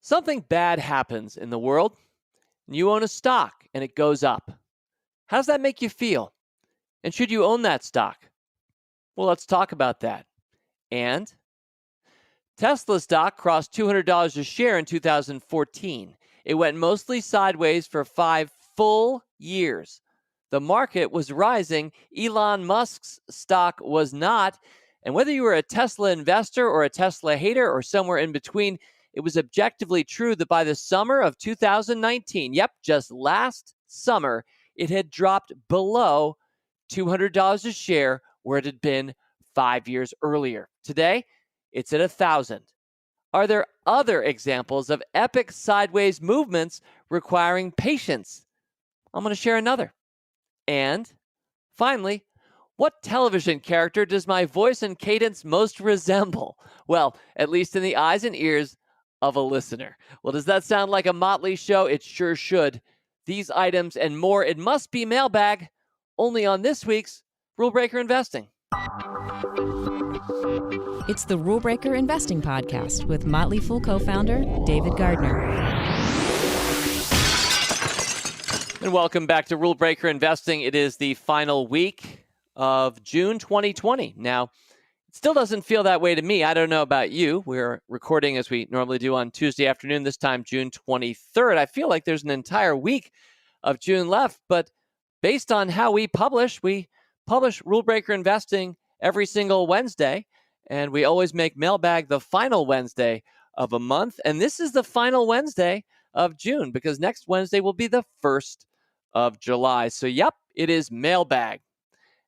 Something bad happens in the world, and you own a stock, and it goes up. How does that make you feel? And should you own that stock? Well, let's talk about that. And Tesla stock crossed $200 a share in 2014. It went mostly sideways for 5 full years. The market was rising. Elon Musk's stock was not. And whether you were a Tesla investor or a Tesla hater or somewhere in between, it was objectively true that by the summer of 2019, just last summer, it had dropped below $200 a share where it had been 5 years earlier. Today, it's at 1,000. Are there other examples of epic sideways movements requiring patience? I'm going to share another. And finally, what television character does my voice and cadence most resemble? Well, at least in the eyes and ears of a listener. Well, does that sound like a Motley show? It sure should. These items and more, it must be mailbag, only on this week's Rule Breaker Investing. It's the Rule Breaker Investing Podcast with Motley Fool Co-Founder David Gardner. And welcome back to Rule Breaker Investing. It is the final week of June 2020. Now, it still doesn't feel that way to me. I don't know about you. We're recording as we normally do on Tuesday afternoon, this time June 23rd. I feel like there's an entire week of June left, but based on how we publish Rule Breaker Investing every single Wednesday, and we always make mailbag the final Wednesday of a month. And this is the final Wednesday of June because next Wednesday will be the 1st of July. So, it is mailbag.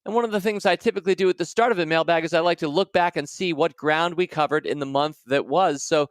And one of the things I typically do at the start of a mailbag is I like to look back and see what ground we covered in the month that was. So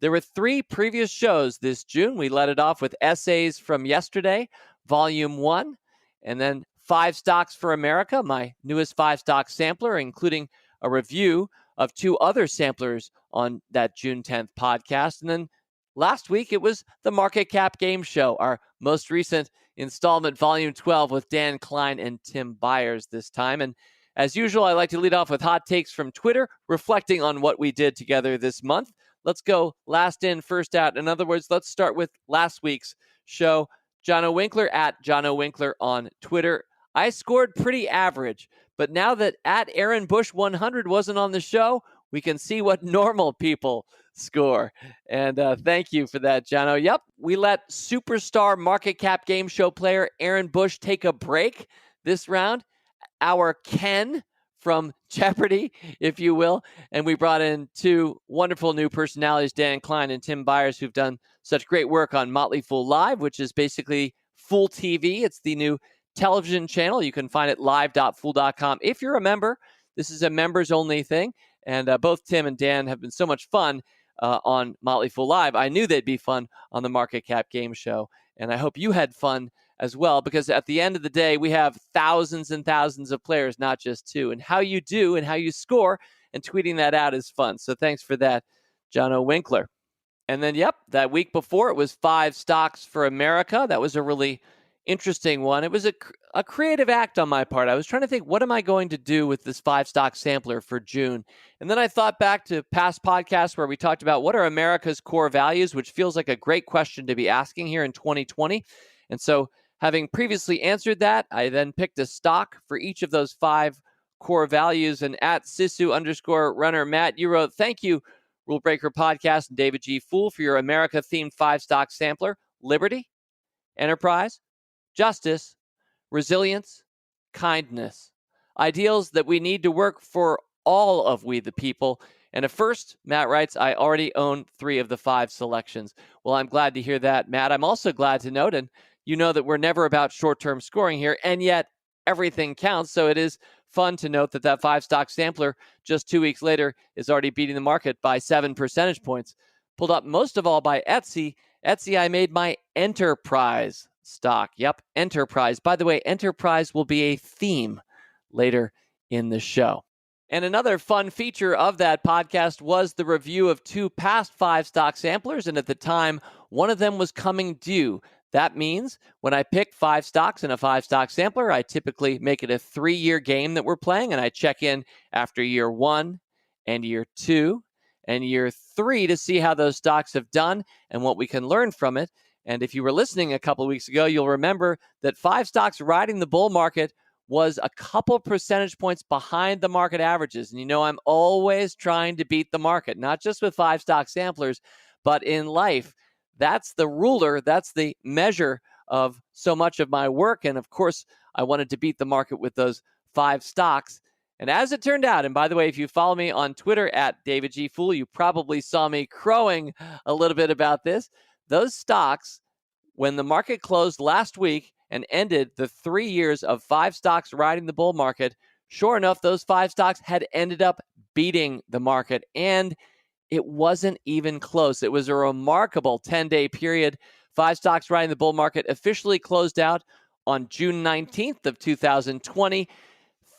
there were 3 previous shows this June. We let it off with Essays from Yesterday, Volume 1, and then 5 Stocks for America, my newest 5-stock sampler, including a review of 2 other samplers on that June 10th podcast. And then last week, it was the Market Cap Game Show, our most recent installment, Volume 12, with Dan Klein and Tim Byers this time. And as usual, I like to lead off with hot takes from Twitter, reflecting on what we did together this month. Let's go last in, first out. In other words, let's start with last week's show. Jono Winkler at Jono Winkler on Twitter. I scored pretty average, but now that at Aaron Bush 100 wasn't on the show, we can see what normal people score. And thank you for that, Jono. We let superstar Market Cap Game Show player Aaron Bush take a break this round. Our Ken from Jeopardy, if you will. And we brought in 2 wonderful new personalities, Dan Klein and Tim Byers, who've done such great work on Motley Fool Live, which is basically Fool TV. It's the new television channel. You can find it live.fool.com. If you're a member, this is a members-only thing. And both Tim and Dan have been so much fun on Motley Fool Live. I knew they'd be fun on the Market Cap Game Show. And I hope you had fun as well, because at the end of the day, we have thousands and thousands of players, not just 2. And how you do and how you score and tweeting that out is fun. So thanks for that, Jono Winkler. And then, that week before, it was 5 Stocks for America. That was a really interesting one. It was a creative act on my part. I was trying to think, what am I going to do with this 5-stock sampler for June? And then I thought back to past podcasts where we talked about what are America's core values, which feels like a great question to be asking here in 2020. And so having previously answered that, I then picked a stock for each of those 5 core values. And at Sisu_runner, Matt, you wrote, "Thank you, Rule Breaker Podcast and David G. Fool, for your America-themed 5-stock sampler: liberty, enterprise, justice, resilience, kindness. Ideals that we need to work for all of we the people." And at first, Matt writes, "I already own 3 of the 5 selections." Well, I'm glad to hear that, Matt. I'm also glad to note, and you know that we're never about short-term scoring here, and yet everything counts. So it is fun to note that 5-stock sampler just 2 weeks later is already beating the market by 7 percentage points. Pulled up most of all by Etsy. Etsy, I made my enterprise stock. Enterprise. By the way, enterprise will be a theme later in the show. And another fun feature of that podcast was the review of 2 past 5-stock samplers. And at the time, one of them was coming due. That means when I pick 5 stocks in a 5-stock sampler, I typically make it a 3-year game that we're playing. And I check in after year 1 and year 2. and year 3 to see how those stocks have done and what we can learn from it. And if you were listening a couple of weeks ago, you'll remember that 5 stocks riding the bull market was a couple percentage points behind the market averages. And I'm always trying to beat the market, not just with 5 stock samplers, but in life. That's the ruler, that's the measure of so much of my work. And of course, I wanted to beat the market with those 5 stocks. And as it turned out, and by the way, if you follow me on Twitter at David G. Fool, you probably saw me crowing a little bit about this. Those stocks, when the market closed last week and ended the 3 years of 5 stocks riding the bull market, sure enough, those 5 stocks had ended up beating the market. And it wasn't even close. It was a remarkable 10-day period. 5 stocks riding the bull market officially closed out on June 19th of 2020.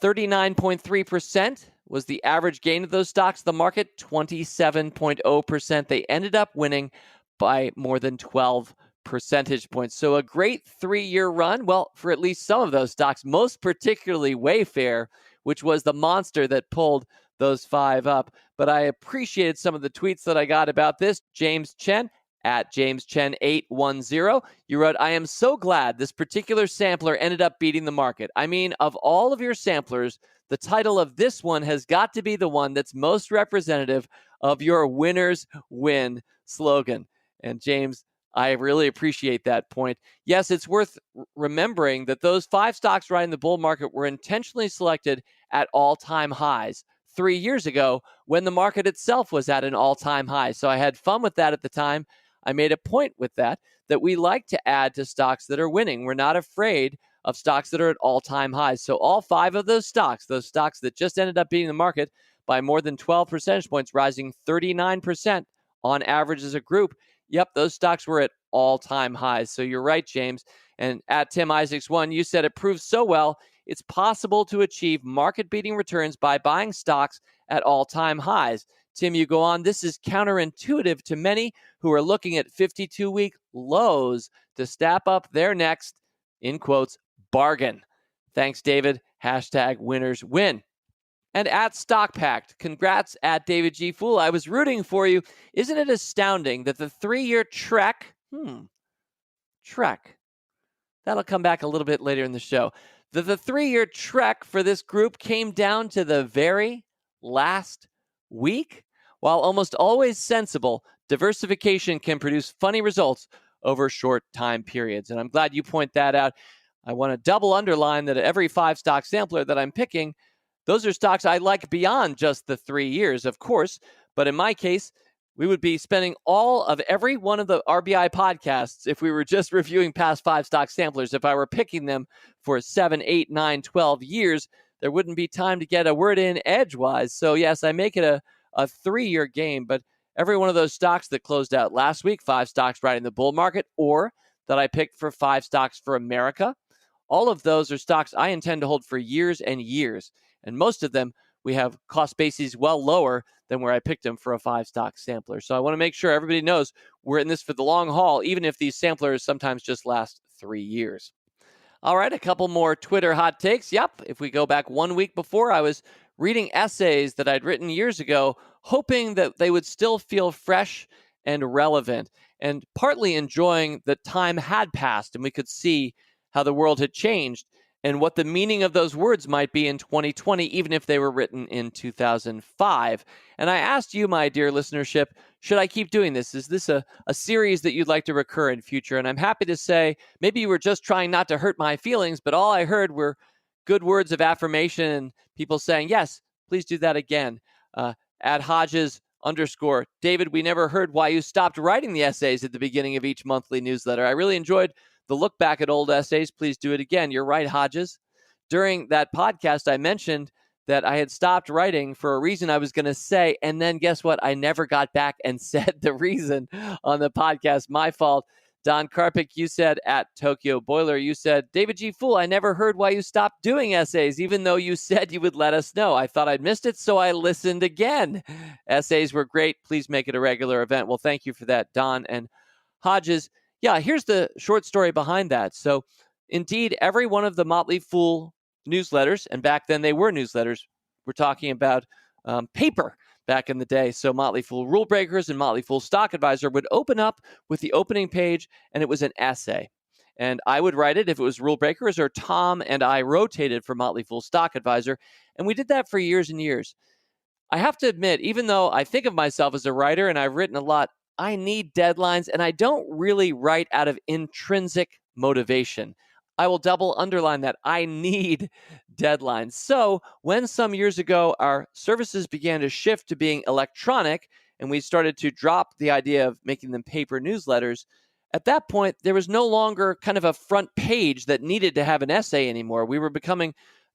39.3% was the average gain of those stocks. The market, 27.0%. They ended up winning by more than 12 percentage points. So a great 3-year run, well, for at least some of those stocks, most particularly Wayfair, which was the monster that pulled those 5 up. But I appreciated some of the tweets that I got about this. James Chen at JamesChen810. You wrote, I am so glad this particular sampler ended up beating the market. I mean, of all of your samplers, the title of this one has got to be the one that's most representative of your winners win slogan. And James, I really appreciate that point. Yes, it's worth remembering that those 5 stocks riding the bull market were intentionally selected at all-time highs 3 years ago when the market itself was at an all-time high. So I had fun with that at the time. I made a point with that we like to add to stocks that are winning. We're not afraid of stocks that are at all-time highs. So all 5 of those stocks that just ended up beating the market by more than 12 percentage points, rising 39% on average as a group, yep, those stocks were at all-time highs. So you're right, James. And at Tim Isaacs 1, you said it proves so well it's possible to achieve market-beating returns by buying stocks at all-time highs. Tim, you go on, this is counterintuitive to many who are looking at 52-week lows to step up their next, in quotes, bargain. Thanks, David. Hashtag winners win. And at StockPact, congrats at David G. Fool. I was rooting for you. Isn't it astounding that the 3-year trek, that'll come back a little bit later in the show, that the 3-year trek for this group came down to the very last week? While almost always sensible, diversification can produce funny results over short time periods. And I'm glad you point that out. I want to double underline that every 5 stock sampler that I'm picking, those are stocks I like beyond just the 3 years, of course. But in my case, we would be spending all of every one of the RBI podcasts if we were just reviewing past 5 stock samplers. If I were picking them for 7, 8, 9, 12 years, there wouldn't be time to get a word in edgewise. So yes, I make it a 3-year game, but every one of those stocks that closed out last week, 5 stocks riding the bull market, or that I picked for 5 stocks for America, all of those are stocks I intend to hold for years and years. And most of them, we have cost bases well lower than where I picked them for a 5 stock sampler. So I want to make sure everybody knows we're in this for the long haul, even if these samplers sometimes just last 3 years. All right, a couple more Twitter hot takes. Yep, if we go back 1 week before, I was reading essays that I'd written years ago, hoping that they would still feel fresh and relevant, and partly enjoying that time had passed and we could see how the world had changed and what the meaning of those words might be in 2020, even if they were written in 2005. And I asked you, my dear listenership, should I keep doing this? Is this a series that you'd like to recur in future? And I'm happy to say, maybe you were just trying not to hurt my feelings, but all I heard were good words of affirmation and people saying, yes, please do that again. At Hodges _ David, we never heard why you stopped writing the essays at the beginning of each monthly newsletter. I really enjoyed the look back at old essays. Please do it again. You're right, Hodges. During that podcast, I mentioned that I had stopped writing for a reason I was going to say, and then guess what? I never got back and said the reason on the podcast. My fault. Don Karpik, you said at Tokyo Boiler, you said, David G. Fool, I never heard why you stopped doing essays, even though you said you would let us know. I thought I'd missed it, so I listened again. Essays were great. Please make it a regular event. Well, thank you for that, Don. And Hodges, yeah, here's the short story behind that. So indeed, every one of the Motley Fool newsletters, and back then they were newsletters, we're talking about paper back in the day. So Motley Fool Rule Breakers and Motley Fool Stock Advisor would open up with the opening page, and it was an essay. And I would write it if it was Rule Breakers, or Tom and I rotated for Motley Fool Stock Advisor. And we did that for years and years. I have to admit, even though I think of myself as a writer and I've written a lot, I need deadlines, and I don't really write out of intrinsic motivation. I will double underline that. I need deadlines. So when some years ago our services began to shift to being electronic and we started to drop the idea of making them paper newsletters, at that point, there was no longer kind of a front page that needed to have an essay anymore. We were becoming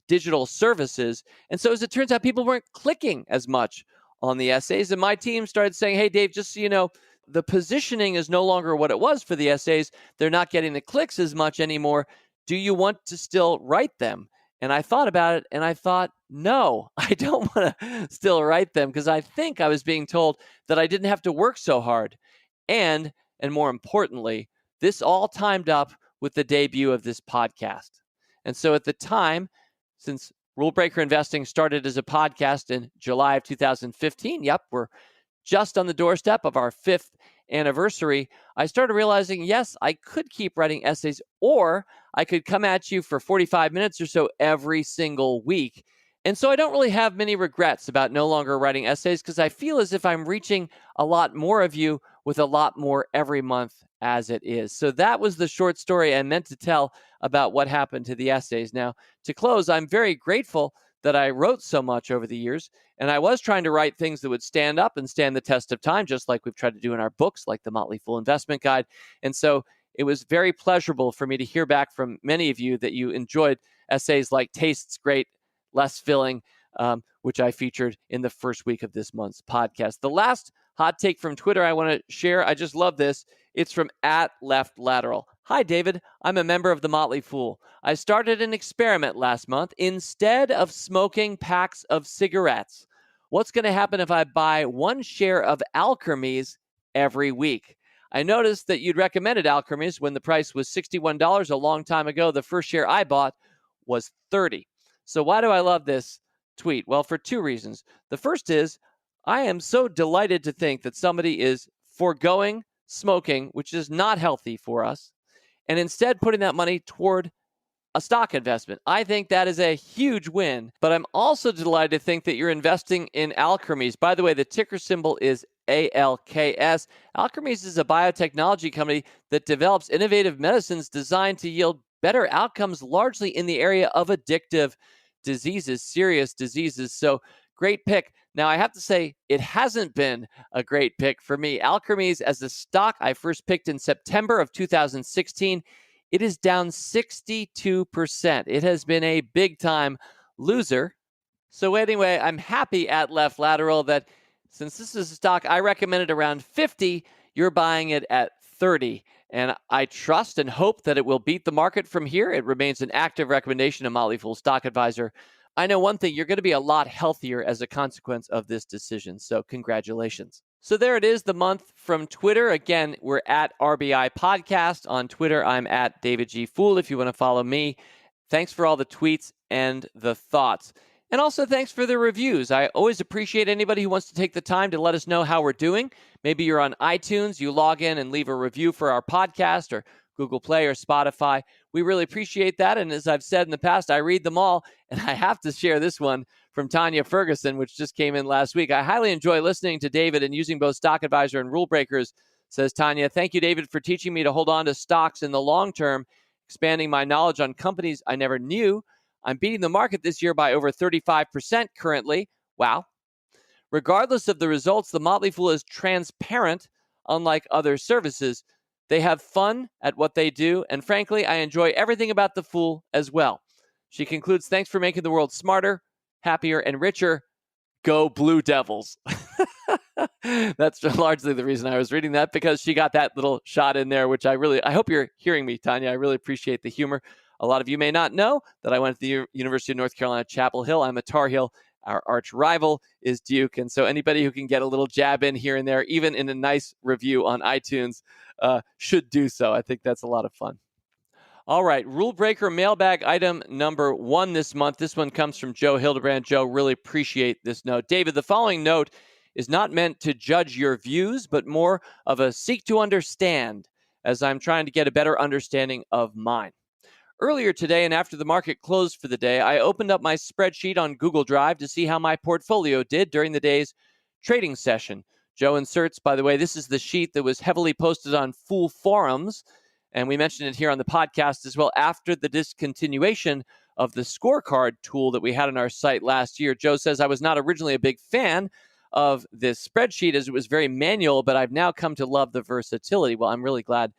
digital services. And so as it turns out, people weren't clicking as much on the essays. And my team started saying, hey, Dave, just so you know, the positioning is no longer what it was for the essays. They're not getting the clicks as much anymore. Do you want to still write them? And I thought about it and I thought, no, I don't want to still write them, because I think I was being told that I didn't have to work so hard. And more importantly, this all timed up with the debut of this podcast. And so at the time, since Rule Breaker Investing started as a podcast in July of 2015, we're just on the doorstep of our 5th anniversary, I started realizing, yes, I could keep writing essays, or I could come at you for 45 minutes or so every single week. And so I don't really have many regrets about no longer writing essays, because I feel as if I'm reaching a lot more of you with a lot more every month as it is. So that was the short story I meant to tell about what happened to the essays. Now, to close, I'm very grateful that I wrote so much over the years, and I was trying to write things that would stand up and stand the test of time, just like we've tried to do in our books, like the Motley Fool Investment Guide. And so it was very pleasurable for me to hear back from many of you that you enjoyed essays like Tastes Great, Less Filling, which I featured in the first week of this month's podcast. The last hot take from Twitter I want to share, I just love this. It's from @LeftLateral. Hi, David. I'm a member of the Motley Fool. I started an experiment last month. Instead of smoking packs of cigarettes, what's going to happen if I buy one share of Alkermes every week? I noticed that you'd recommended Alkermes when the price was $61 a long time ago. The first share I bought was $30. So why do I love this tweet? Well, for two reasons. The first is I am so delighted to think that somebody is foregoing smoking, which is not healthy for us, and instead putting that money toward a stock investment. I think that is a huge win, but I'm also delighted to think that you're investing in Alkermes. By the way, the ticker symbol is ALKS. Alkermes is a biotechnology company that develops innovative medicines designed to yield better outcomes, largely in the area of addictive diseases, serious diseases. So great pick. Now, I have to say, it hasn't been a great pick for me. Alkermes, as a stock, I first picked in September of 2016. It is down 62%. It has been a big-time loser. So anyway, I'm happy @LeftLateral that since this is a stock I recommended around 50, you're buying it at 30. And I trust and hope that it will beat the market from here. It remains an active recommendation of Motley Fool Stock Advisor. I know one thing, you're going to be a lot healthier as a consequence of this decision. So congratulations. So there it is, the month from Twitter. Again, we're at RBI Podcast. On Twitter, I'm at David G. Fool if you want to follow me. Thanks for all the tweets and the thoughts. And also thanks for the reviews. I always appreciate anybody who wants to take the time to let us know how we're doing. Maybe you're on iTunes, you log in and leave a review for our podcast, or Google Play or Spotify. We really appreciate that. And as I've said in the past, I read them all. And I have to share this one from Tanya Ferguson, which just came in last week. I highly enjoy listening to David and using both Stock Advisor and Rule Breakers, says Tanya. Thank you, David, for teaching me to hold on to stocks in the long term, expanding my knowledge on companies I never knew. I'm beating the market this year by over 35% currently. Wow. Regardless of the results, the Motley Fool is transparent, unlike other services. They have fun at what they do, and frankly, I enjoy everything about the Fool as well. She concludes, thanks for making the world smarter, happier, and richer. Go Blue Devils. That's largely the reason I was reading that, because she got that little shot in there, which I hope you're hearing me, Tanya. I really appreciate the humor. A lot of you may not know that I went to the University of North Carolina, Chapel Hill. I'm a Tar Heel. Our arch rival is Duke. And so anybody who can get a little jab in here and there, even in a nice review on iTunes, should do so. I think that's a lot of fun. All right, Rule Breaker mailbag item number 1 this month. This one comes from Joe Hildebrand. Joe, really appreciate this note. David, the following note is not meant to judge your views, but more of a seek to understand, as I'm trying to get a better understanding of mine. Earlier today, and after the market closed for the day, I opened up my spreadsheet on Google Drive to see how my portfolio did during the day's trading session. Joe inserts, by the way, this is the sheet that was heavily posted on Fool forums, and we mentioned it here on the podcast as well after the discontinuation of the scorecard tool that we had on our site last year. Joe says, I was not originally a big fan of this spreadsheet as it was very manual, but I've now come to love the versatility. Well, I'm really glad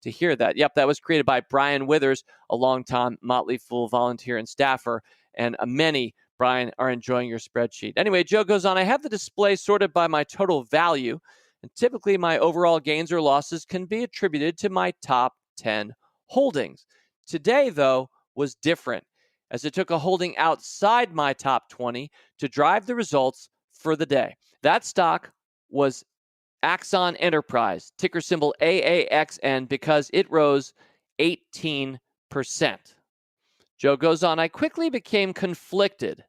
to hear that. Yep, that was created by Brian Withers, a longtime Motley Fool volunteer and staffer, and many, Brian, are enjoying your spreadsheet. Anyway, Joe goes on, I have the display sorted by my total value, and typically my overall gains or losses can be attributed to my top 10 holdings. Today, though, was different, as it took a holding outside my top 20 to drive the results for the day. That stock was Axon Enterprise, ticker symbol AAXN, because it rose 18%. Joe goes on, I quickly became conflicted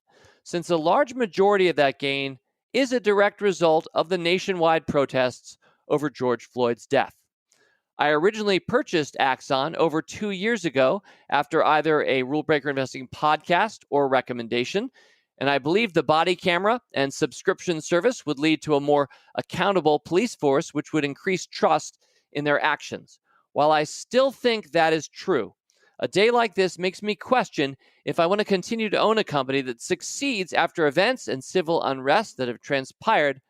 since a large majority of that gain is a direct result of the nationwide protests over George Floyd's death. I originally purchased Axon over 2 years ago after either a Rule Breaker Investing podcast or recommendation, and I believe the body camera and subscription service would lead to a more accountable police force, which would increase trust in their actions. While I still think that is true, a day like this makes me question if I want to continue to own a company that succeeds after events and civil unrest that have transpired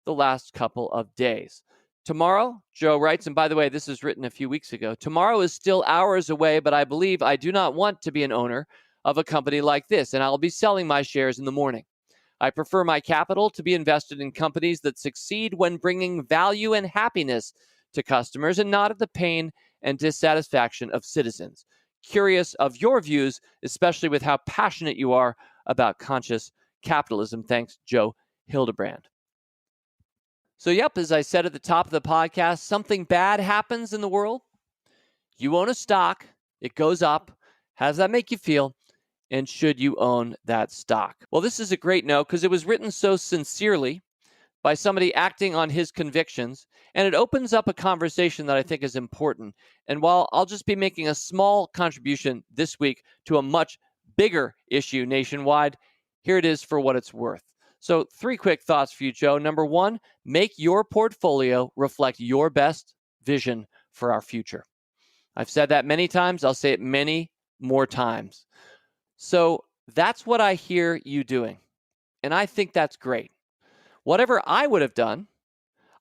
the last couple of days. Tomorrow, Joe writes, and by the way, this is written a few weeks ago, tomorrow is still hours away, but I believe I do not want to be an owner of a company like this, and I'll be selling my shares in the morning. I prefer my capital to be invested in companies that succeed when bringing value and happiness to customers and not at the pain and dissatisfaction of citizens. Curious of your views, especially with how passionate you are about conscious capitalism. Thanks, Joe Hildebrand. So, yep, as I said at the top of the podcast, something bad happens in the world. You own a stock, it goes up. How does that make you feel? And should you own that stock? Well, this is a great note because it was written so sincerely by somebody acting on his convictions, and it opens up a conversation that I think is important. And while I'll just be making a small contribution this week to a much bigger issue nationwide, here it is for what it's worth. So 3 quick thoughts for you, Joe. Number 1, make your portfolio reflect your best vision for our future. I've said that many times. I'll say it many more times. So that's what I hear you doing. And I think that's great. Whatever I would have done,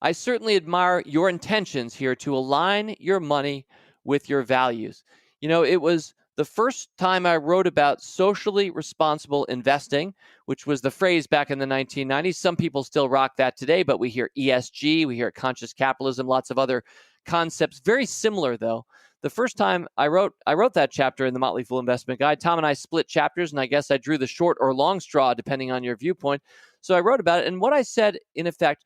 I certainly admire your intentions here to align your money with your values. You know, it was the first time I wrote about socially responsible investing, which was the phrase back in the 1990s. Some people still rock that today, but we hear ESG, we hear conscious capitalism, lots of other concepts. Very similar, though. The first time I wrote that chapter in the Motley Fool Investment Guide, Tom and I split chapters, and I guess I drew the short or long straw, depending on your viewpoint. So I wrote about it, and what I said, in effect,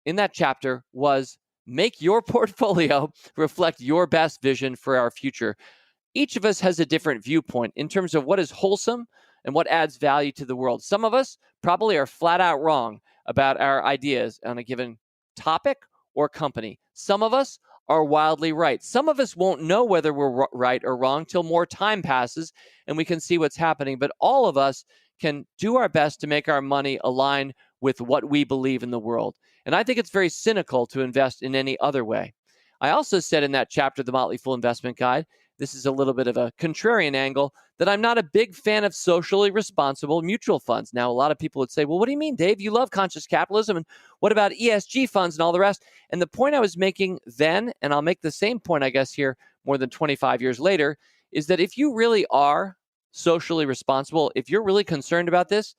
in that chapter was make your portfolio reflect your best vision for our future. Each of us has a different viewpoint in terms of what is wholesome and what adds value to the world. Some of us probably are flat out wrong about our ideas on a given topic or company. Some of us are wildly right. Some of us won't know whether we're right or wrong till more time passes and we can see what's happening. But all of us can do our best to make our money align with what we believe in the world. And I think it's very cynical to invest in any other way. I also said in that chapter, the Motley Fool Investment Guide, this is a little bit of a contrarian angle, that I'm not a big fan of socially responsible mutual funds. Now, a lot of people would say, well, what do you mean, Dave? You love conscious capitalism. And what about ESG funds and all the rest? And the point I was making then, and I'll make the same point, I guess, here more than 25 years later, is that if you really are socially responsible, if you're really concerned about this,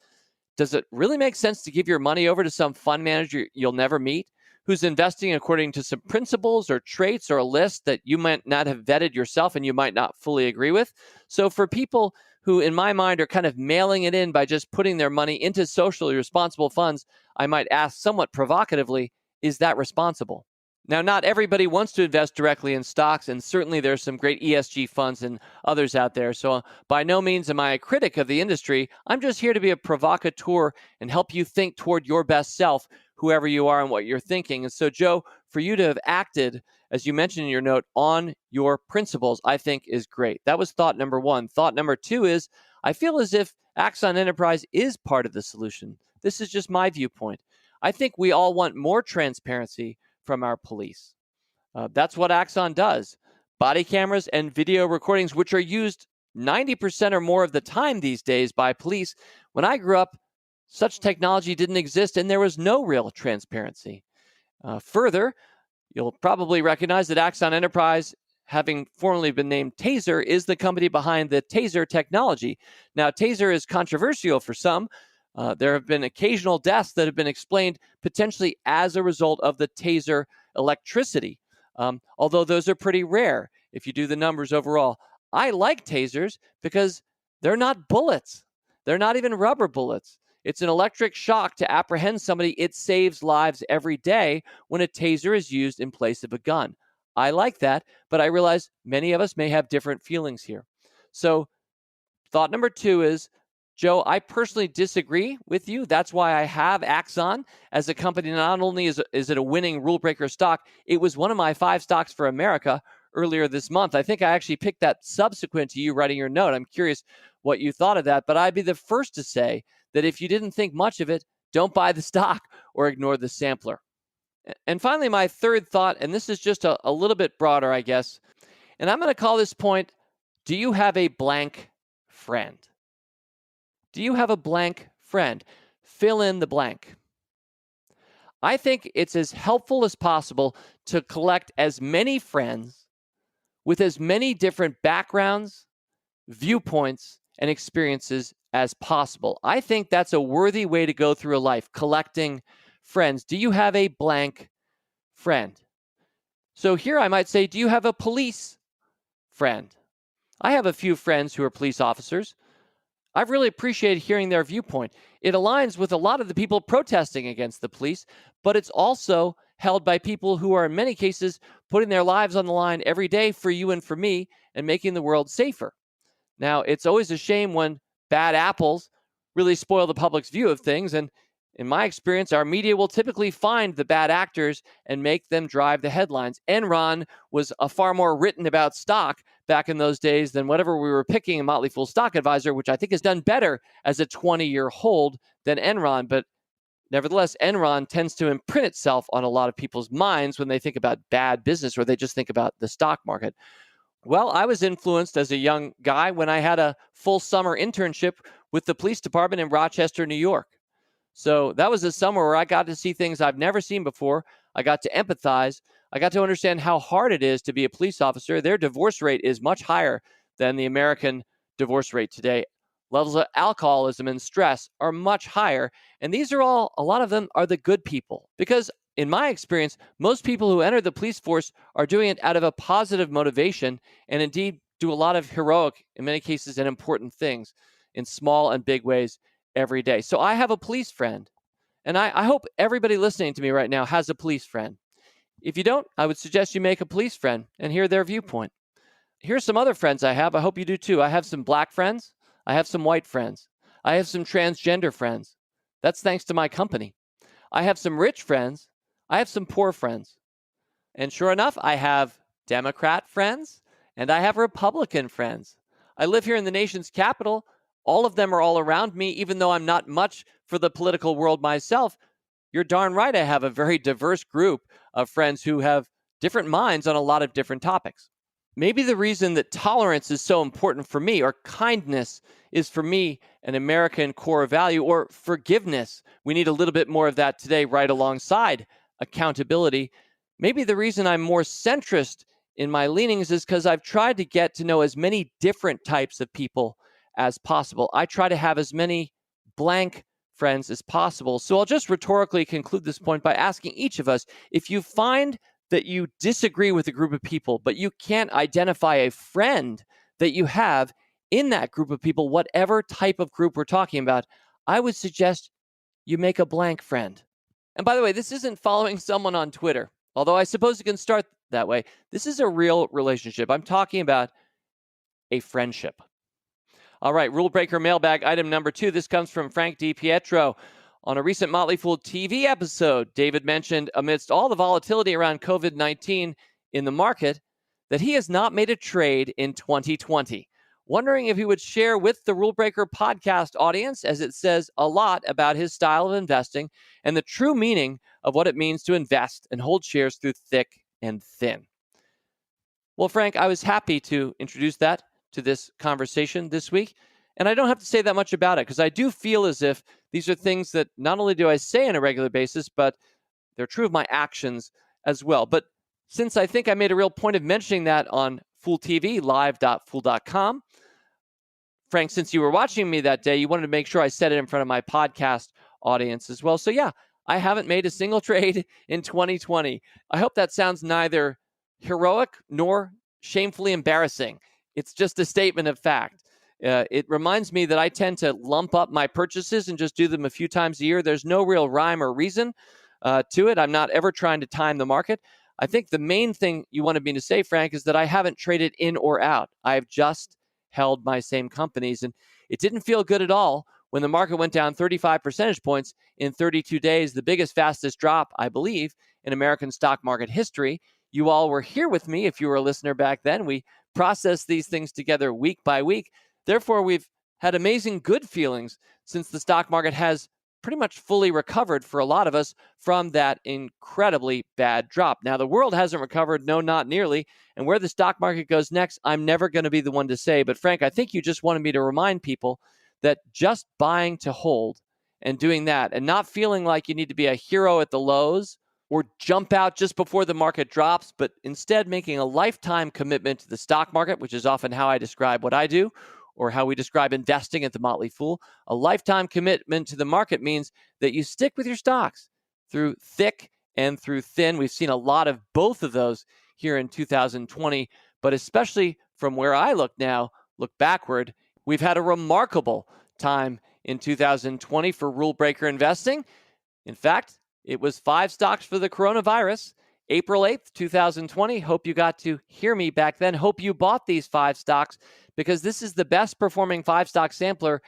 does it really make sense to give your money over to some fund manager you'll never meet, who's investing according to some principles or traits or a list that you might not have vetted yourself and you might not fully agree with? So for people who, in my mind, are kind of mailing it in by just putting their money into socially responsible funds, I might ask somewhat provocatively, is that responsible? Now, not everybody wants to invest directly in stocks, and certainly there's some great ESG funds and others out there. So by no means am I a critic of the industry. I'm just here to be a provocateur and help you think toward your best self whoever you are and what you're thinking. And so, Joe, for you to have acted, as you mentioned in your note, on your principles, I think is great. That was thought number one. Thought number two is, I feel as if Axon Enterprise is part of the solution. This is just my viewpoint. I think we all want more transparency from our police. That's what Axon does. Body cameras and video recordings, which are used 90% or more of the time these days by police. When I grew up, such technology didn't exist and there was no real transparency. Further, you'll probably recognize that Axon Enterprise, having formerly been named Taser, is the company behind the Taser technology. Now, Taser is controversial for some. There have been occasional deaths that have been explained potentially as a result of the Taser electricity, although those are pretty rare if you do the numbers overall. I like Tasers because they're not bullets. They're not even rubber bullets. It's an electric shock to apprehend somebody. It saves lives every day when a Taser is used in place of a gun. I like that, but I realize many of us may have different feelings here. So thought number two is, Joe, I personally disagree with you. That's why I have Axon as a company. Not only is it a winning rule breaker stock, it was one of my 5 stocks for America earlier this month. I think I actually picked that subsequent to you writing your note. I'm curious what you thought of that, but I'd be the first to say that if you didn't think much of it, don't buy the stock or ignore the sampler. And finally, my third thought, and this is just a little bit broader, I guess, and I'm going to call this point, do you have a blank friend? Do you have a blank friend? Fill in the blank. I think it's as helpful as possible to collect as many friends with as many different backgrounds, viewpoints, and experiences as possible. I think that's a worthy way to go through a life, collecting friends. Do you have a blank friend? So here I might say, do you have a police friend? I have a few friends who are police officers. I've really appreciated hearing their viewpoint. It aligns with a lot of the people protesting against the police, but it's also held by people who are in many cases putting their lives on the line every day for you and for me and making the world safer. Now, it's always a shame when bad apples really spoil the public's view of things. And in my experience, our media will typically find the bad actors and make them drive the headlines. Enron was a far more written about stock back in those days than whatever we were picking in Motley Fool Stock Advisor, which I think has done better as a 20-year hold than Enron. But nevertheless, Enron tends to imprint itself on a lot of people's minds when they think about bad business or they just think about the stock market. Well, I was influenced as a young guy when I had a full summer internship with the police department in Rochester, New York. So that was a summer where I got to see things I've never seen before. I got to empathize. I got to understand how hard it is to be a police officer. Their divorce rate is much higher than the American divorce rate today. Levels of alcoholism and stress are much higher. And these are all, a lot of them are the good people. Because in my experience, most people who enter the police force are doing it out of a positive motivation and indeed do a lot of heroic, in many cases, and important things in small and big ways every day. So I have a police friend, and I hope everybody listening to me right now has a police friend. If you don't, I would suggest you make a police friend and hear their viewpoint. Here's some other friends I have. I hope you do too. I have some black friends. I have some white friends. I have some transgender friends. That's thanks to my company. I have some rich friends. I have some poor friends. And sure enough, I have Democrat friends and I have Republican friends. I live here in the nation's capital. All of them are all around me, even though I'm not much for the political world myself. You're darn right I have a very diverse group of friends who have different minds on a lot of different topics. Maybe the reason that tolerance is so important for me, or kindness is for me an American core value, or forgiveness. We need a little bit more of that today, right alongside accountability. Maybe the reason I'm more centrist in my leanings is because I've tried to get to know as many different types of people as possible. I try to have as many blank friends as possible. So I'll just rhetorically conclude this point by asking each of us, if you find that you disagree with a group of people, but you can't identify a friend that you have in that group of people, whatever type of group we're talking about, I would suggest you make a blank friend. And by the way, this isn't following someone on Twitter, although I suppose it can start that way. This is a real relationship. I'm talking about a friendship. All right, Rule Breaker Mailbag, item number 2. This comes from Frank DiPietro. On a recent Motley Fool TV episode, David mentioned amidst all the volatility around COVID-19 in the market that he has not made a trade in 2020. Wondering if he would share with the Rule Breaker podcast audience, as it says a lot about his style of investing and the true meaning of what it means to invest and hold shares through thick and thin. Well, Frank, I was happy to introduce that to this conversation this week. And I don't have to say that much about it because I do feel as if these are things that not only do I say on a regular basis, but they're true of my actions as well. But since I think I made a real point of mentioning that on Fool TV, live.fool.com, Frank, since you were watching me that day, you wanted to make sure I said it in front of my podcast audience as well. So yeah, I haven't made a single trade in 2020. I hope that sounds neither heroic nor shamefully embarrassing. It's just a statement of fact. It reminds me that I tend to lump up my purchases and just do them a few times a year. There's no real rhyme or reason to it. I'm not ever trying to time the market. I think the main thing you wanted me to say, Frank, is that I haven't traded in or out. I've just held my same companies. And it didn't feel good at all when the market went down 35 percentage points in 32 days, the biggest, fastest drop, I believe, in American stock market history. You all were here with me if you were a listener back then. We processed these things together week by week. Therefore, we've had amazing good feelings since the stock market has pretty much fully recovered for a lot of us from that incredibly bad drop. Now, the world hasn't recovered, no, not nearly. And where the stock market goes next, I'm never going to be the one to say. But Frank, I think you just wanted me to remind people that just buying to hold and doing that and not feeling like you need to be a hero at the lows or jump out just before the market drops, but instead making a lifetime commitment to the stock market, which is often how I describe what I do, or how we describe investing at the Motley Fool. A lifetime commitment to the market means that you stick with your stocks through thick and through thin. We've seen a lot of both of those here in 2020, but especially from where I look backward, we've had a remarkable time in 2020 for rule breaker investing. In fact, it was 5 stocks for the coronavirus. April 8th, 2020. Hope you got to hear me back then. Hope you bought these 5 stocks because this is the best performing 5-stock sampler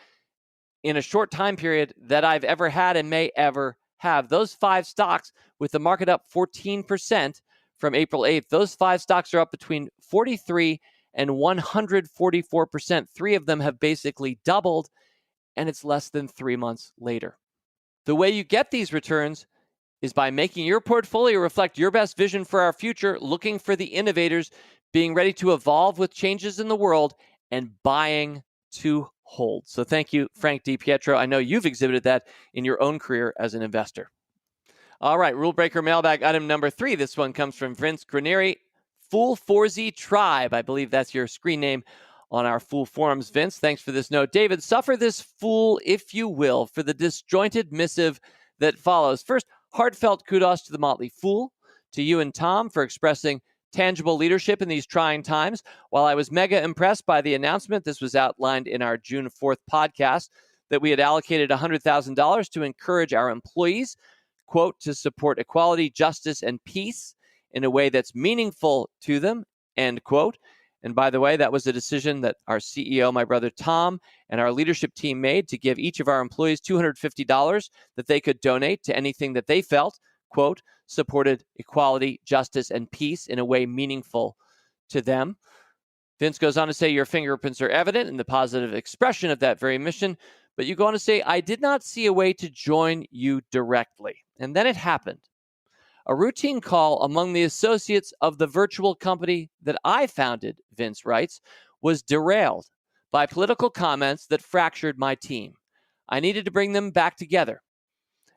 in a short time period that I've ever had and may ever have. Those 5 stocks, with the market up 14% from April 8th, those 5 stocks are up between 43 and 144%. 3 of them have basically doubled, and it's less than 3 months later. The way you get these returns is by making your portfolio reflect your best vision for our future, looking for the innovators, being ready to evolve with changes in the world, and buying to hold. So thank you, Frank DiPietro. I know you've exhibited that in your own career as an investor. All right, Rule Breaker Mailbag item number 3. This one comes from Vince Granieri, Fool 4Z Tribe. I believe that's your screen name on our Fool forums. Vince, thanks for this note. David, suffer this fool, if you will, for the disjointed missive that follows. First, heartfelt kudos to the Motley Fool, to you and Tom for expressing tangible leadership in these trying times. While I was mega impressed by the announcement, this was outlined in our June 4th podcast, that we had allocated $100,000 to encourage our employees, quote, to support equality, justice, and peace in a way that's meaningful to them, end quote. And by the way, that was a decision that our CEO, my brother Tom, and our leadership team made to give each of our employees $250 that they could donate to anything that they felt, quote, supported equality, justice, and peace in a way meaningful to them. Vince goes on to say, your fingerprints are evident in the positive expression of that very mission, but you go on to say, I did not see a way to join you directly. And then it happened. A routine call among the associates of the virtual company that I founded, Vince writes, was derailed by political comments that fractured my team. I needed to bring them back together.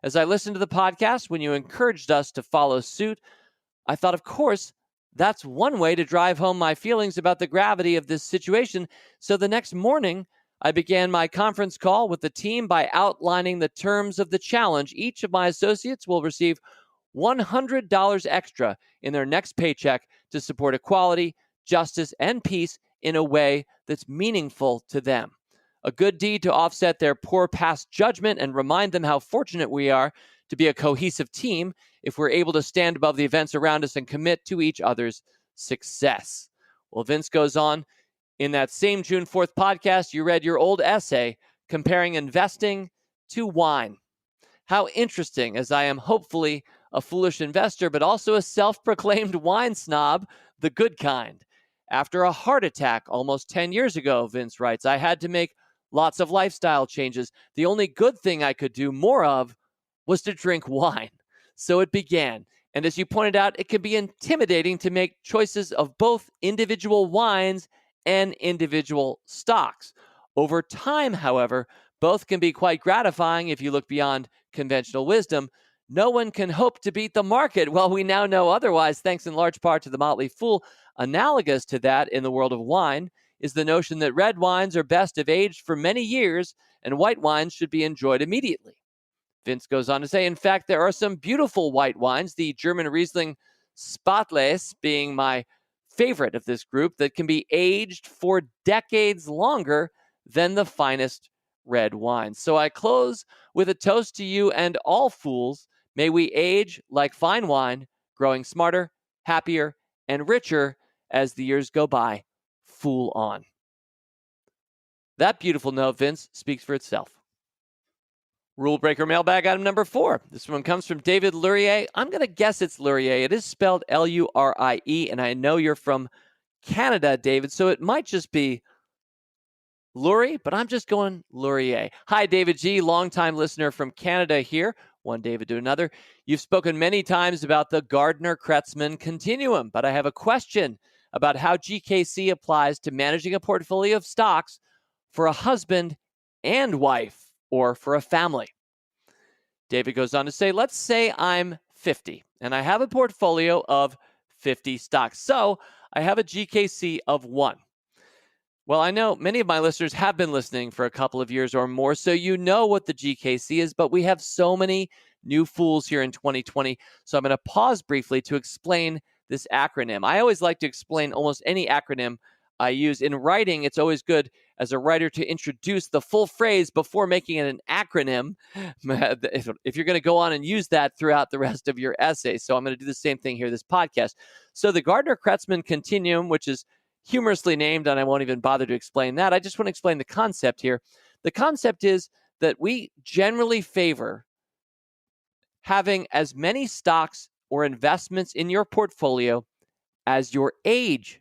As I listened to the podcast, when you encouraged us to follow suit, I thought, of course, that's one way to drive home my feelings about the gravity of this situation. So the next morning, I began my conference call with the team by outlining the terms of the challenge. Each of my associates will receive $100 extra in their next paycheck to support equality, justice, and peace in a way that's meaningful to them. A good deed to offset their poor past judgment and remind them how fortunate we are to be a cohesive team if we're able to stand above the events around us and commit to each other's success. Well, Vince goes on, in that same June 4th podcast, you read your old essay comparing investing to wine. How interesting, as I am hopefully a foolish investor, but also a self-proclaimed wine snob, the good kind. After a heart attack almost 10 years ago, Vince writes, I had to make lots of lifestyle changes. The only good thing I could do more of was to drink wine. So it began. And as you pointed out, it can be intimidating to make choices of both individual wines and individual stocks. Over time, however, both can be quite gratifying if you look beyond conventional wisdom. No one can hope to beat the market. Well, we now know otherwise, thanks in large part to the Motley Fool. Analogous to that in the world of wine is the notion that red wines are best if aged for many years and white wines should be enjoyed immediately. Vince goes on to say, in fact, there are some beautiful white wines, the German Riesling Spatless being my favorite of this group, that can be aged for decades longer than the finest red wines. So I close with a toast to you and all fools. May we age like fine wine, growing smarter, happier, and richer as the years go by. Fool on. That beautiful note, Vince, speaks for itself. Rule breaker mailbag item number 4. This one comes from David Lurie. I'm going to guess it's Lurie. It is spelled Lurie, and I know you're from Canada, David, so it might just be Lurie, but I'm just going Lurie. Hi, David G., longtime listener from Canada here. One David to another. You've spoken many times about the Gardner-Kretzmann continuum, but I have a question about how GKC applies to managing a portfolio of stocks for a husband and wife, or for a family. David goes on to say, let's say I'm 50 and I have a portfolio of 50 stocks. So I have a GKC of 1. Well, I know many of my listeners have been listening for a couple of years or more, so you know what the GKC is, but we have so many new fools here in 2020. So I'm going to pause briefly to explain this acronym. I always like to explain almost any acronym I use. In writing, it's always good as a writer to introduce the full phrase before making it an acronym if you're going to go on and use that throughout the rest of your essay. So I'm going to do the same thing here, this podcast. So the Gardner-Kretzmann continuum, which is humorously named, and I won't even bother to explain that. I just want to explain the concept here. The concept is that we generally favor having as many stocks or investments in your portfolio as your age.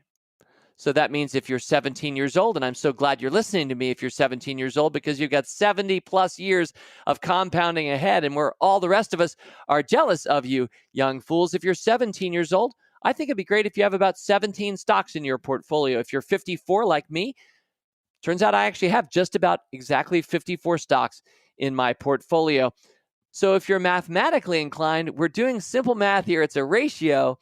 So that means if you're 17 years old, and I'm so glad you're listening to me if you're 17 years old, because you've got 70 plus years of compounding ahead, and where all the rest of us are jealous of you, young fools. If you're 17 years old, I think it'd be great if you have about 17 stocks in your portfolio. If you're 54 like me, turns out I actually have just about exactly 54 stocks in my portfolio. So if you're mathematically inclined, we're doing simple math here. It's a ratio.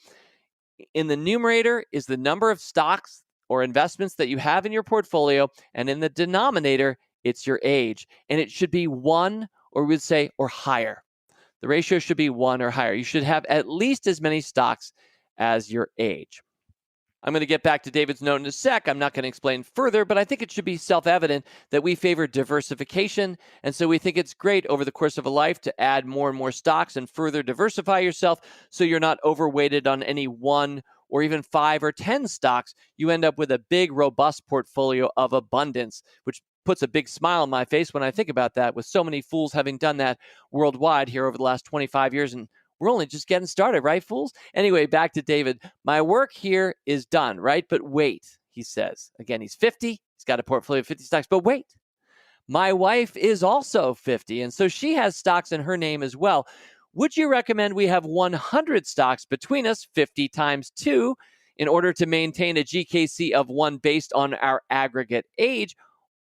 In the numerator is the number of stocks or investments that you have in your portfolio, and in the denominator, it's your age. And it should be 1, or we'd say, or higher. The ratio should be 1 or higher. You should have at least as many stocks as your age. I'm going to get back to David's note in a sec. I'm not going to explain further, but I think it should be self-evident that we favor diversification. And so we think it's great over the course of a life to add more and more stocks and further diversify yourself so you're not overweighted on any 1 or even 5 or 10 stocks. You end up with a big, robust portfolio of abundance, which puts a big smile on my face when I think about that, with so many fools having done that worldwide here over the last 25 years. And we're only just getting started, right, fools? Anyway, back to David. My work here is done, right? But wait, he says. Again, he's 50. He's got a portfolio of 50 stocks. But wait, my wife is also 50, and so she has stocks in her name as well. Would you recommend we have 100 stocks between us, 50 times 2, in order to maintain a GKC of 1 based on our aggregate age?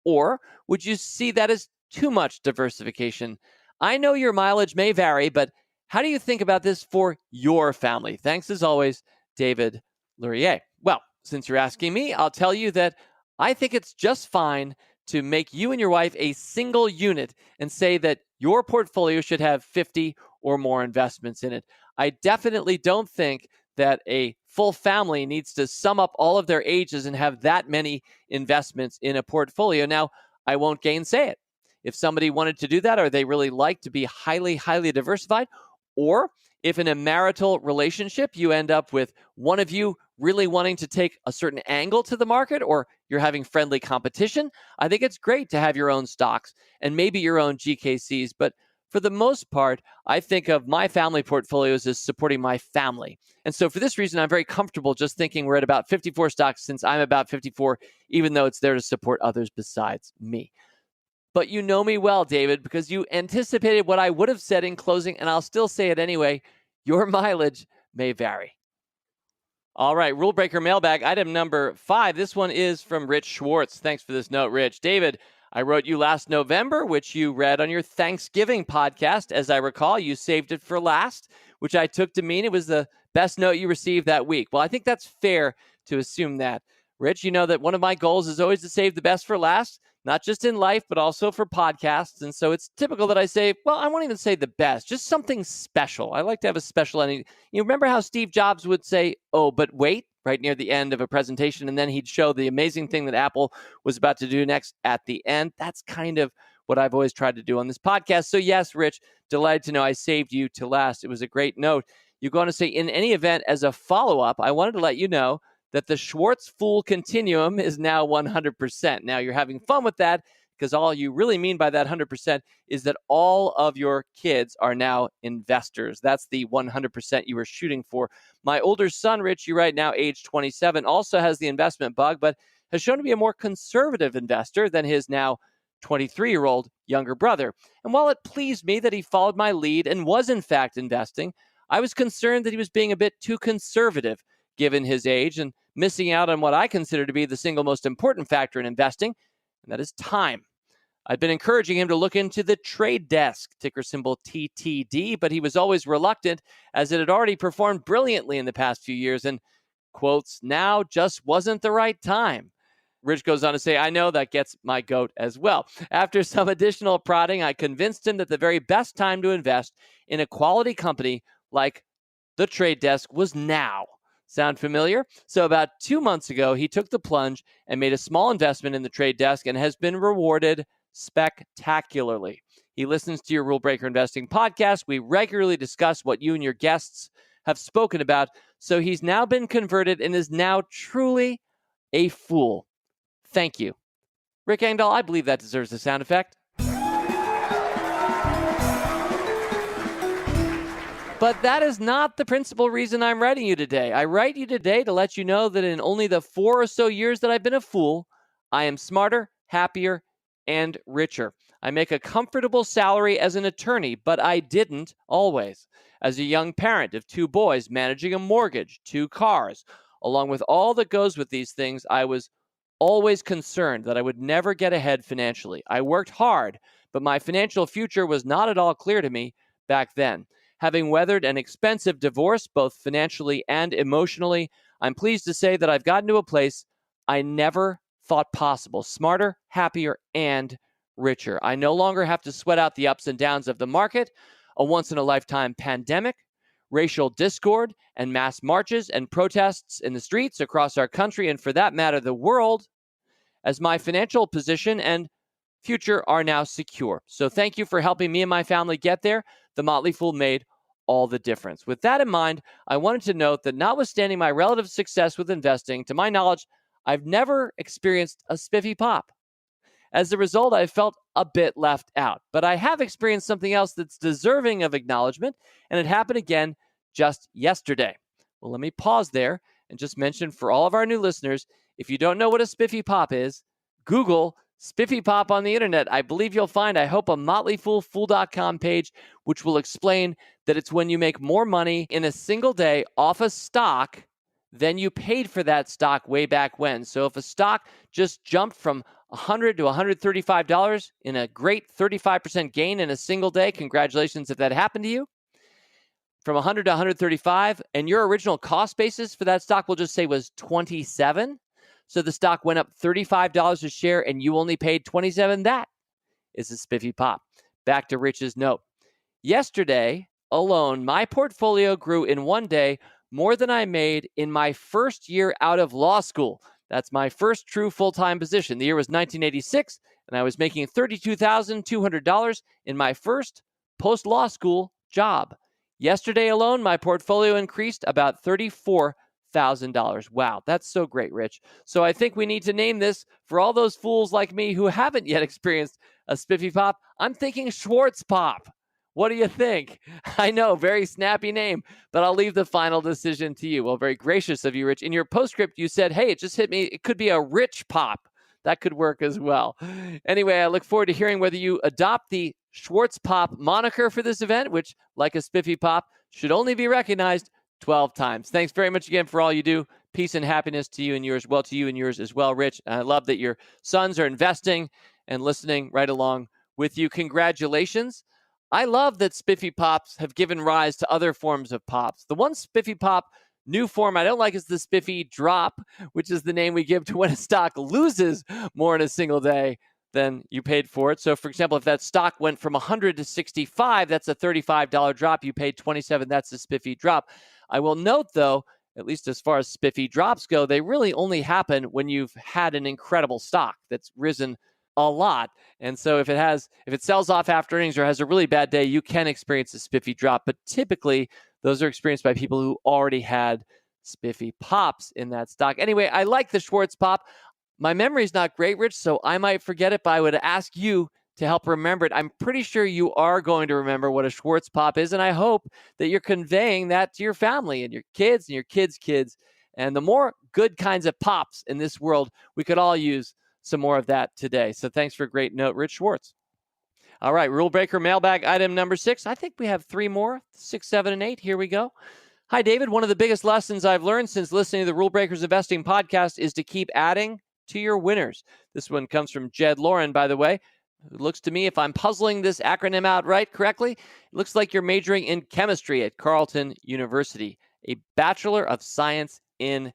Or would you see that as too much diversification? I know your mileage may vary, but how do you think about this for your family? Thanks as always, David Lurie. Well, since you're asking me, I'll tell you that I think it's just fine to make you and your wife a single unit and say that your portfolio should have 50 or more investments in it. I definitely don't think that a full family needs to sum up all of their ages and have that many investments in a portfolio. Now, I won't gainsay it. If somebody wanted to do that, or they really like to be highly, highly diversified, or if in a marital relationship you end up with one of you really wanting to take a certain angle to the market, or you're having friendly competition, I think it's great to have your own stocks and maybe your own GKCs. But for the most part, I think of my family portfolios as supporting my family. And so for this reason, I'm very comfortable just thinking we're at about 54 stocks since I'm about 54, even though it's there to support others besides me. But you know me well, David, because you anticipated what I would have said in closing, and I'll still say it anyway. Your mileage may vary. All right, Rule Breaker Mailbag, item number 5. This one is from Rich Schwartz. Thanks for this note, Rich. David, I wrote you last November, which you read on your Thanksgiving podcast. As I recall, you saved it for last, which I took to mean it was the best note you received that week. Well, I think that's fair to assume that. Rich, you know that one of my goals is always to save the best for last, not just in life, but also for podcasts. And so it's typical that I say, well, I won't even say the best, just something special. I like to have a special ending. You remember how Steve Jobs would say, oh, but wait, right near the end of a presentation, and then he'd show the amazing thing that Apple was about to do next at the end. That's kind of what I've always tried to do on this podcast. So yes, Rich, delighted to know I saved you to last. It was a great note. You go on to say, in any event, as a follow-up, I wanted to let you know that the Schwartz Fool continuum is now 100%. Now, you're having fun with that because all you really mean by that 100% is that all of your kids are now investors. That's the 100% you were shooting for. My older son, Rich, you right now, age 27, also has the investment bug, but has shown to be a more conservative investor than his now 23-year-old younger brother. And while it pleased me that he followed my lead and was in fact investing, I was concerned that he was being a bit too conservative given his age and missing out on what I consider to be the single most important factor in investing, and that is time. I've been encouraging him to look into the trade desk, ticker symbol TTD, but he was always reluctant as it had already performed brilliantly in the past few years and, quotes, now just wasn't the right time. Rich goes on to say, I know that gets my goat as well. After some additional prodding, I convinced him that the very best time to invest in a quality company like the trade desk was now. Sound familiar? So about 2 months ago, he took the plunge and made a small investment in the trade desk and has been rewarded spectacularly. He listens to your Rule Breaker Investing podcast. We regularly discuss what you and your guests have spoken about. So he's now been converted and is now truly a fool. Thank you. Rick Engdahl, I believe that deserves a sound effect. But that is not the principal reason I'm writing you today. I write you today to let you know that in only the 4 or so years that I've been a fool, I am smarter, happier, and richer. I make a comfortable salary as an attorney, but I didn't always. As a young parent of 2 boys, managing a mortgage, 2 cars, along with all that goes with these things, I was always concerned that I would never get ahead financially. I worked hard, but my financial future was not at all clear to me back then. Having weathered an expensive divorce, both financially and emotionally, I'm pleased to say that I've gotten to a place I never thought possible. Smarter, happier, and richer. I no longer have to sweat out the ups and downs of the market, a once-in-a-lifetime pandemic, racial discord, and mass marches and protests in the streets across our country, and for that matter, the world, as my financial position and future are now secure. So thank you for helping me and my family get there. The Motley Fool made all the difference. With that in mind, I wanted to note that notwithstanding my relative success with investing, to my knowledge, I've never experienced a spiffy pop. As a result, I felt a bit left out. But I have experienced something else that's deserving of acknowledgement, and it happened again just yesterday. Well, let me pause there and just mention for all of our new listeners, if you don't know what a spiffy pop is, Google Spiffy Pop on the internet. I believe you'll find, I hope, a motleyfoolfool.com page, which will explain that it's when you make more money in a single day off a stock than you paid for that stock way back when. So if a stock just jumped from $100 to $135 in a great 35% gain in a single day, congratulations if that happened to you. From 100 to 135, and your original cost basis for that stock, we'll just say, was 27. So the stock went up $35 a share and you only paid 27. That is a spiffy pop. Back to Rich's note. Yesterday alone, my portfolio grew in one day more than I made in my first year out of law school. That's my first true full-time position. The year was 1986, and I was making $32,200 in my first post-law school job. Yesterday alone, my portfolio increased about $34,000. Wow, that's so great, Rich. So I think we need to name this for all those fools like me who haven't yet experienced a spiffy pop. I'm thinking Schwartz pop. What do you think? I know, very snappy name, but I'll leave the final decision to you. Well, very gracious of you, Rich. In your postscript, you said, hey, it just hit me. It could be a rich pop. That could work as well. Anyway, I look forward to hearing whether you adopt the Schwartz Pop moniker for this event, which, like a spiffy pop, should only be recognized 12 times. Thanks very much again for all you do. Peace and happiness to you and yours. Well, to you and yours as well, Rich. I love that your sons are investing and listening right along with you. Congratulations. I love that spiffy pops have given rise to other forms of pops. The one spiffy pop new form I don't like is the spiffy drop, which is the name we give to when a stock loses more in a single day than you paid for it. So, for example, if that stock went from 100 to 65, that's a $35 drop. You paid 27, that's a spiffy drop. I will note, though, at least as far as spiffy drops go, they really only happen when you've had an incredible stock that's risen a lot. And so if it sells off after earnings or has a really bad day, you can experience a spiffy drop. But typically, those are experienced by people who already had spiffy pops in that stock. Anyway, I like the Schwartz pop. My memory's not great, Rich, so I might forget it, but I would ask you to help remember it. I'm pretty sure you are going to remember what a Schwartz pop is, and I hope that you're conveying that to your family and your kids and your kids' kids. And the more good kinds of pops in this world, we could all use some more of that today. So thanks for a great note, Rich Schwartz. All right, Rule Breaker mailbag item number 6. I think we have 3 more, 6, 7, and 8. Here we go. Hi, David. One of the biggest lessons I've learned since listening to the Rule Breakers Investing podcast is to keep adding to your winners. This one comes from Jed Lauren, by the way. It looks to me, if I'm puzzling this acronym out correctly, it looks like you're majoring in chemistry at Carleton University, a Bachelor of Science in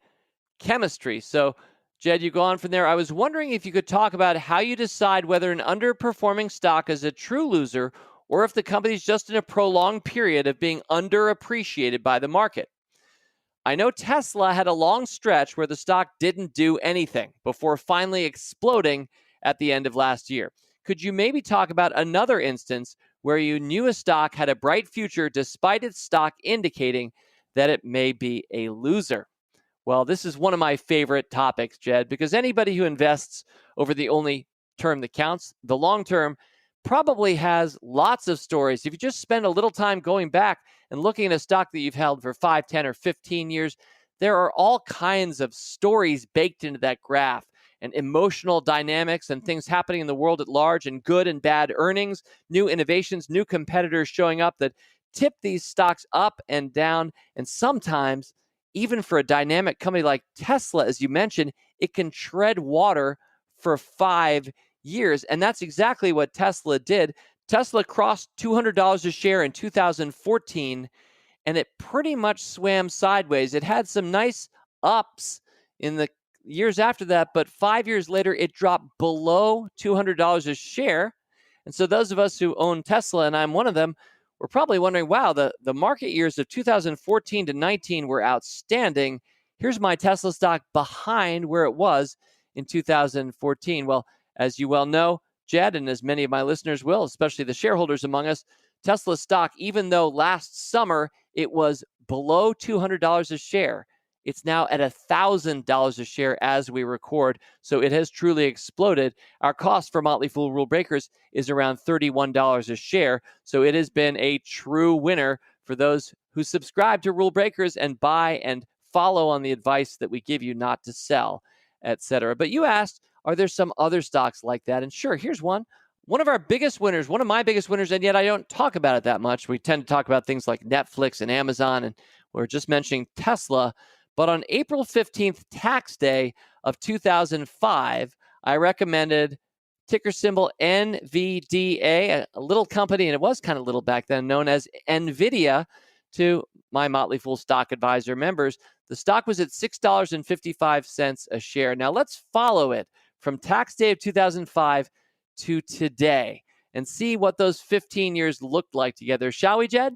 Chemistry. So, Jed, you go on from there. I was wondering if you could talk about how you decide whether an underperforming stock is a true loser or if the company's just in a prolonged period of being underappreciated by the market. I know Tesla had a long stretch where the stock didn't do anything before finally exploding at the end of last year. Could you maybe talk about another instance where you knew a stock had a bright future despite its stock indicating that it may be a loser? Well, this is one of my favorite topics, Jed, because anybody who invests over the only term that counts, the long term, probably has lots of stories. If you just spend a little time going back and looking at a stock that you've held for 5, 10, or 15 years, there are all kinds of stories baked into that graph and emotional dynamics and things happening in the world at large and good and bad earnings, new innovations, new competitors showing up that tip these stocks up and down. And sometimes, even for a dynamic company like Tesla, as you mentioned, it can tread water for 5 years. And that's exactly what Tesla did. Tesla crossed $200 a share in 2014, and it pretty much swam sideways. It had some nice ups in the years after that, but 5 years later, it dropped below $200 a share. And so those of us who own Tesla, and I'm one of them, we're probably wondering, wow, the market years of 2014 to 19 were outstanding. Here's my Tesla stock behind where it was in 2014. Well, as you well know, Jed, and as many of my listeners will, especially the shareholders among us, Tesla stock, even though last summer it was below $200 a share, it's now at $1,000 a share as we record. So it has truly exploded. Our cost for Motley Fool Rule Breakers is around $31 a share. So it has been a true winner for those who subscribe to Rule Breakers and buy and follow on the advice that we give you not to sell, etc. But you asked, are there some other stocks like that? And sure, here's one. One of our biggest winners, one of my biggest winners, and yet I don't talk about it that much. We tend to talk about things like Netflix and Amazon, and we're just mentioning Tesla. But on April 15th, tax day of 2005, I recommended ticker symbol NVDA, a little company, and it was kind of little back then, known as NVIDIA, to my Motley Fool Stock Advisor members. The stock was at $6.55 a share. Now let's follow it from tax day of 2005 to today and see what those 15 years looked like together. Shall we, Jed?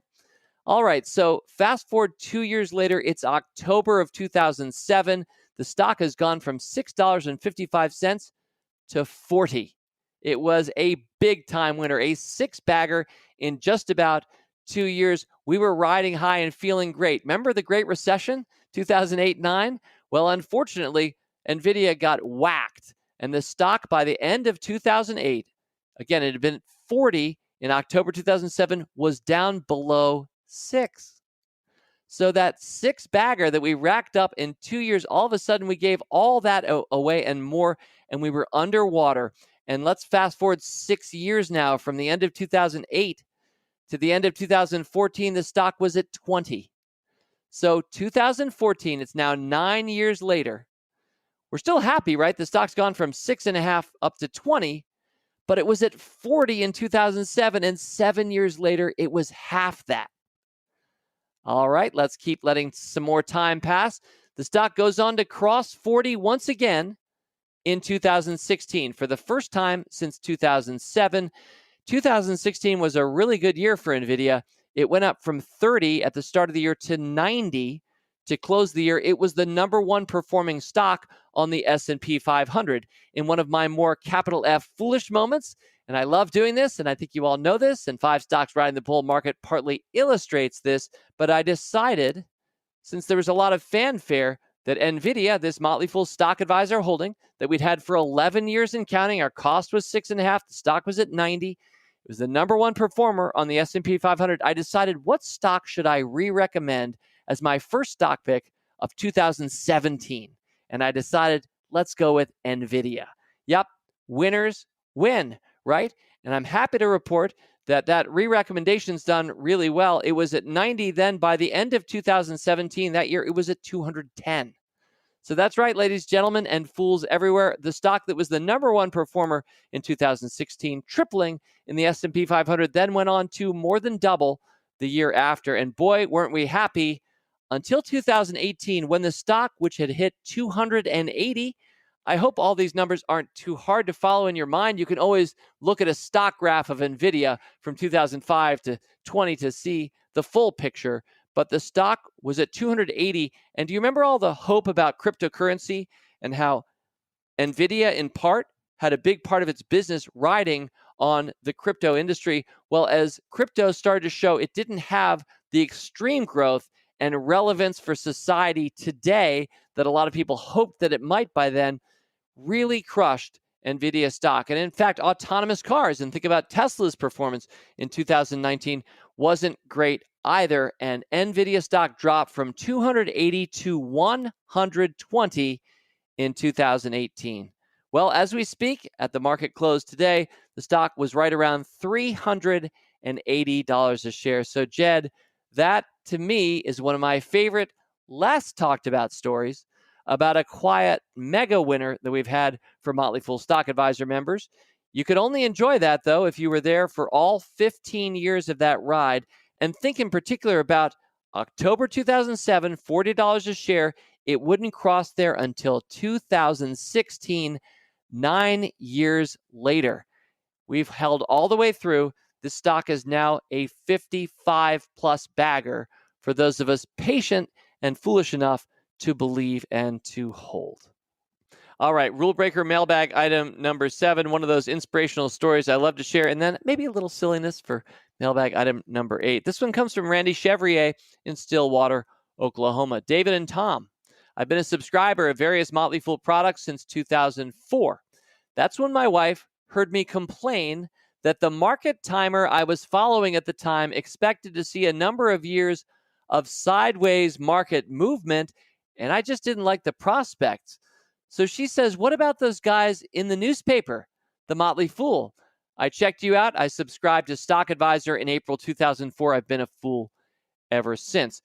All right, so fast forward 2 years later, it's October of 2007. The stock has gone from $6.55 to $40. It was a big time winner, a 6-bagger in just about 2 years. We were riding high and feeling great. Remember the Great Recession, 2008-9? Well, unfortunately, NVIDIA got whacked, and the stock by the end of 2008, again, it had been $40 in October 2007 was down below 6. So that 6-bagger that we racked up in 2 years, all of a sudden we gave all that away and more, and we were underwater. And let's fast forward 6 years now, from the end of 2008 to the end of 2014, the stock was at 20. So 2014, it's now 9 years later. We're still happy, right? The stock's gone from 6.5 up to 20, but it was at 40 in 2007, and 7 years later, it was half that. All right, let's keep letting some more time pass. The stock goes on to cross 40 once again in 2016 for the first time since 2007. 2016 was a really good year for NVIDIA. It went up from 30 at the start of the year to 90 to close the year. It was the number one performing stock on the S&P 500. In one of my more capital F foolish moments, and I love doing this, and I think you all know this, and 5 stocks riding the bull market partly illustrates this, but I decided, since there was a lot of fanfare, that NVIDIA, this Motley Fool stock advisor holding that we'd had for 11 years and counting, our cost was 6.5, the stock was at 90. It was the number one performer on the S&P 500. I decided, what stock should I re-recommend as my first stock pick of 2017? And I decided, let's go with NVIDIA. Yep, winners win, right? And I'm happy to report that re-recommendation's done really well. It was at 90 then. By the end of 2017, that year, it was at 210. So that's right, ladies, gentlemen, and fools everywhere. The stock that was the number one performer in 2016, tripling in the S&P 500, then went on to more than double the year after. And boy, weren't we happy until 2018, when the stock, which had hit 280, I hope all these numbers aren't too hard to follow in your mind. You can always look at a stock graph of NVIDIA from 2005 to 20 to see the full picture. But the stock was at 280. And do you remember all the hope about cryptocurrency and how NVIDIA, in part, had a big part of its business riding on the crypto industry? Well, as crypto started to show it didn't have the extreme growth and relevance for society today that a lot of people hoped that it might by then, really crushed NVIDIA stock. And in fact, autonomous cars, and think about Tesla's performance in 2019, wasn't great either. And NVIDIA stock dropped from 280 to 120 in 2018. Well, as we speak, at the market close today, the stock was right around $380 a share. So, Jed, that to me is one of my favorite, less talked about stories about a quiet mega winner that we've had for Motley Fool Stock Advisor members. You could only enjoy that, though, if you were there for all 15 years of that ride. And think in particular about October 2007, $40 a share. It wouldn't cross there until 2016, 9 years later. We've held all the way through. This stock is now a 55-plus bagger for those of us patient and foolish enough to believe and to hold. All right, Rule Breaker mailbag item number 7, one of those inspirational stories I love to share, and then maybe a little silliness for mailbag item number 8. This one comes from Randy Chevrier in Stillwater, Oklahoma. David and Tom, I've been a subscriber of various Motley Fool products since 2004. That's when my wife heard me complain that the market timer I was following at the time expected to see a number of years of sideways market movement, and I just didn't like the prospects. So she says, what about those guys in the newspaper, the Motley Fool? I checked you out. I subscribed to Stock Advisor in April 2004. I've been a fool ever since.